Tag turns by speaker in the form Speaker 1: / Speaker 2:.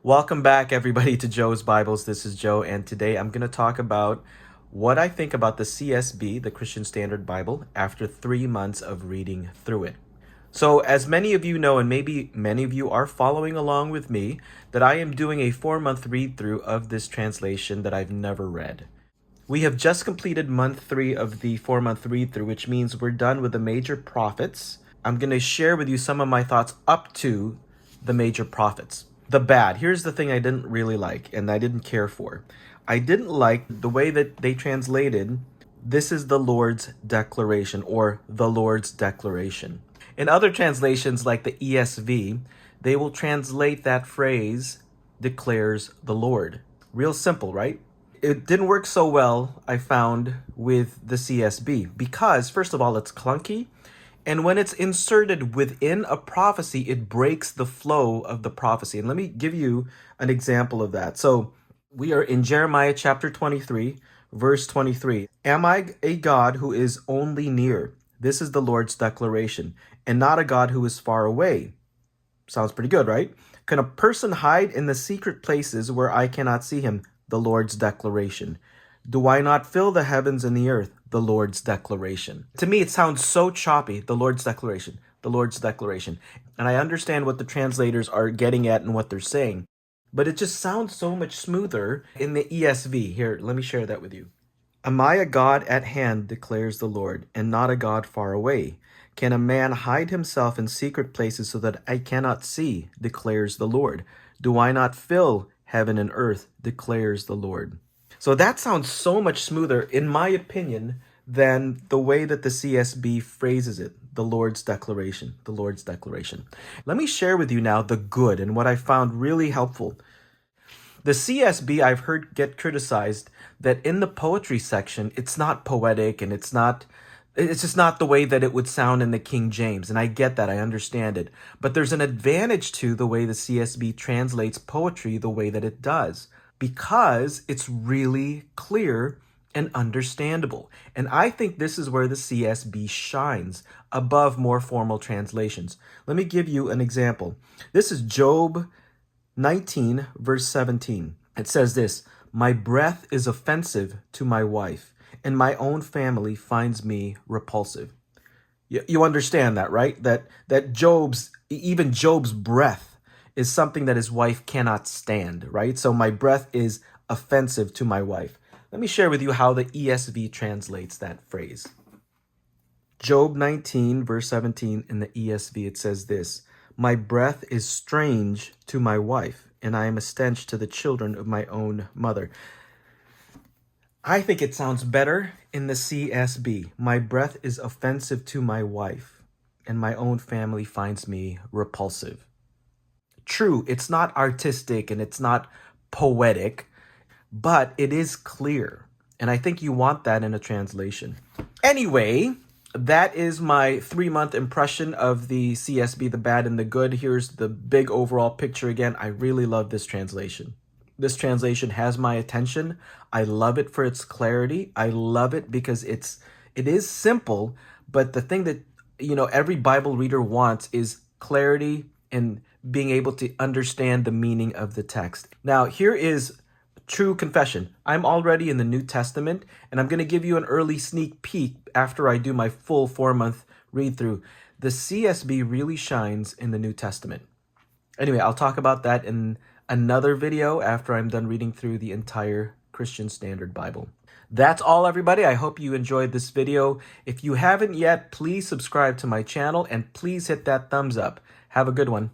Speaker 1: Welcome back, everybody, to Joe's Bibles. This is Joe, and today I'm going to talk about what I think about the CSB, the Christian Standard Bible, after 3 months of reading through it. So, as many of you know, and maybe many of you are following along with me, that I am doing a 4-month read through of this translation that I've never read. We have just completed month 3 of the 4-month read through, which means we're done with the major prophets. I'm going to share with you some of my thoughts up to the major prophets. The bad. Here's the thing I didn't really like and I didn't care for. I didn't like the way that they translated, "This is the Lord's declaration," or "the Lord's declaration." In other translations like the ESV, they will translate that phrase, "declares the Lord." Real simple, right? It didn't work so well, I found, with the CSB because, first of all, it's clunky. And when it's inserted within a prophecy, it breaks the flow of the prophecy. And let me give you an example of that. So we are in Jeremiah chapter 23, verse 23. "Am I a God who is only near? This is the Lord's declaration, and not a God who is far away." Sounds pretty good, right? "Can a person hide in the secret places where I cannot see him?" The Lord's declaration. "Do I not fill the heavens and the earth?" The Lord's declaration. To me, it sounds so choppy. The Lord's declaration. The Lord's declaration. And I understand what the translators are getting at and what they're saying. But it just sounds so much smoother in the ESV. Here, let me share that with you. "Am I a God at hand, declares the Lord, and not a God far away? Can a man hide himself in secret places so that I cannot see, declares the Lord? Do I not fill heaven and earth, declares the Lord?" So that sounds so much smoother, in my opinion, than the way that the CSB phrases it, the Lord's declaration, the Lord's declaration. Let me share with you now the good and what I found really helpful. The CSB I've heard get criticized that in the poetry section, it's not poetic and it's just not the way that it would sound in the King James. And I get that, I understand it. But there's an advantage to the way the CSB translates poetry the way that it does, because it's really clear and understandable. And I think this is where the CSB shines above more formal translations. Let me give you an example. This is Job 19, verse 17. It says this: "My breath is offensive to my wife, and my own family finds me repulsive." You understand that, right? That even Job's breath is something that his wife cannot stand, right? So my breath is offensive to my wife. Let me share with you how the ESV translates that phrase. Job 19, verse 17 in the ESV, it says this: "My breath is strange to my wife, and I am a stench to the children of my own mother." I think it sounds better in the CSB. "My breath is offensive to my wife, and my own family finds me repulsive." True, it's not artistic and it's not poetic, but it is clear. And I think you want that in a translation. Anyway, that is my 3-month impression of the CSB, the bad and the good. Here's the big overall picture again. I really love this translation. This translation has my attention. I love it for its clarity. I love it because it is simple, but the thing that every Bible reader wants is clarity and being able to understand the meaning of the text. Now, here is true confession. I'm already in the New Testament, and I'm going to give you an early sneak peek after I do my full 4-month read through. The CSB really shines in the New Testament. Anyway, I'll talk about that in another video after I'm done reading through the entire Christian Standard Bible. That's all, everybody. I hope you enjoyed this video. If you haven't yet, please subscribe to my channel and please hit that thumbs up. Have a good one.